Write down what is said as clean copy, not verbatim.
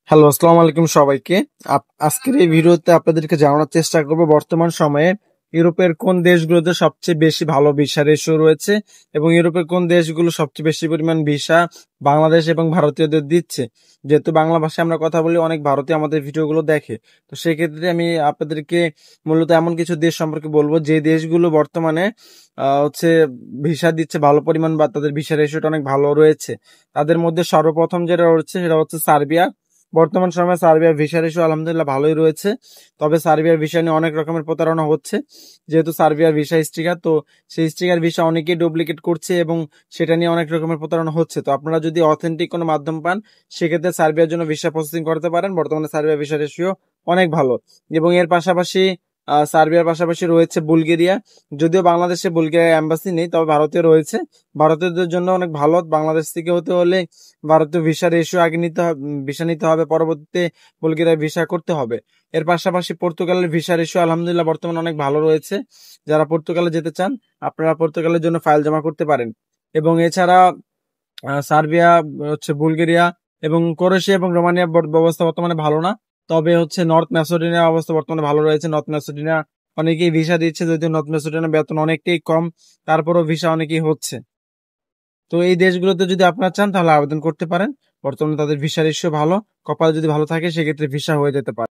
Hello, আসসালামু আলাইকুম সবাইকে। আজকের এই ভিডিওতে আপনাদেরকে জানানোর চেষ্টা করব বর্তমান সময়ে ইউরোপের কোন দেশগুলোতে সবচেয়ে বেশি ভালো ভিসা রেশিও রয়েছে এবং ইউরোপের কোন দেশগুলো সবচেয়ে বেশি পরিমাণ ভিসা বাংলাদেশ এবং ভারতীয়দের দিচ্ছে। যেহেতু বাংলা ভাষায় আমরা কথা বলি, অনেক ভারতীয় আমাদের ভিডিওগুলো দেখে। তো সেক্ষেত্রে আমি আপনাদেরকে মূলত এমন কিছু দেশ সম্পর্কে বলবো যে দেশগুলো বর্তমানে হচ্ছে ভিসা দিচ্ছে ভালো পরিমাণ বা তাদের ভিসা রেশিওটা অনেক ভালো রয়েছে। তাদের মধ্যে সর্বপ্রথম যেটা রয়েছে সেটা হচ্ছে সার্বিয়া। বর্তমান সময়ে সার্বিয়ার ভিসা রেশিও আলহামদুলিল্লাহ ভালোই রয়েছে। তবে সার্বিয়ার ভিসা নিয়ে অনেক রকমের প্রতারণা হচ্ছে। যেহেতু সার্বিয়ার ভিসা স্টিকার, তো সেই স্টিকার ভিসা অনেকেই ডুপ্লিকেট করছে এবং সেটা নিয়ে অনেক রকমের প্রতারণা হচ্ছে। তো আপনারা যদি অথেন্টিক কোনো মাধ্যম পান, সেক্ষেত্রে সার্বিয়ার জন্য ভিসা প্রসেসিং করতে পারেন। বর্তমানে সার্বিয়ার ভিসা রেশিও অনেক ভালো এবং এর পাশাপাশি সার্বিয়ার পাশাপাশি রয়েছে বুলগেরিয়া। যদিও বাংলাদেশে বুলগেরিয়া এম্বাসি নেই, তবে ভারতীয় রয়েছে। ভারতীয়দের জন্য অনেক ভালো। বাংলাদেশ থেকে হতে হলে ভারতীয় ভিসা রেশিও আগে নিতে হবে, ভিসা নিতে হবে, পরবর্তীতে বুলগেরিয়ার ভিসা করতে হবে। এর পাশাপাশি পর্তুগালের ভিসা রেশিও আলহামদুলিল্লাহ বর্তমানে অনেক ভালো রয়েছে। যারা পর্তুগালে যেতে চান, আপনারা পর্তুগালের জন্য ফাইল জমা করতে পারেন। এবং এছাড়া সার্বিয়া, হচ্ছে বুলগেরিয়া এবং ক্রোয়েশিয়া এবং রোমানিয়ার ব্যবস্থা বর্তমানে ভালো না। তবে হচ্ছে নর্থ ম্যাসেডোনিয়ার অবস্থা বর্তমানে ভালো রয়েছে। নর্থ ম্যাসেডোনিয়া অনেকেই ভিসা দিচ্ছে, যদিও নর্থ ম্যাসেডোনিয়ার বেতন অনেকটাই কম, তারপরও ভিসা অনেকেই হচ্ছে। তো এই দেশগুলোতে যদি আপনারা চান তাহলে আবেদন করতে পারেন। বর্তমানে তাদের ভিসা রেশিও ভালো। কপাল যদি ভালো থাকে সেক্ষেত্রে ভিসা হয়ে যেতে পারে।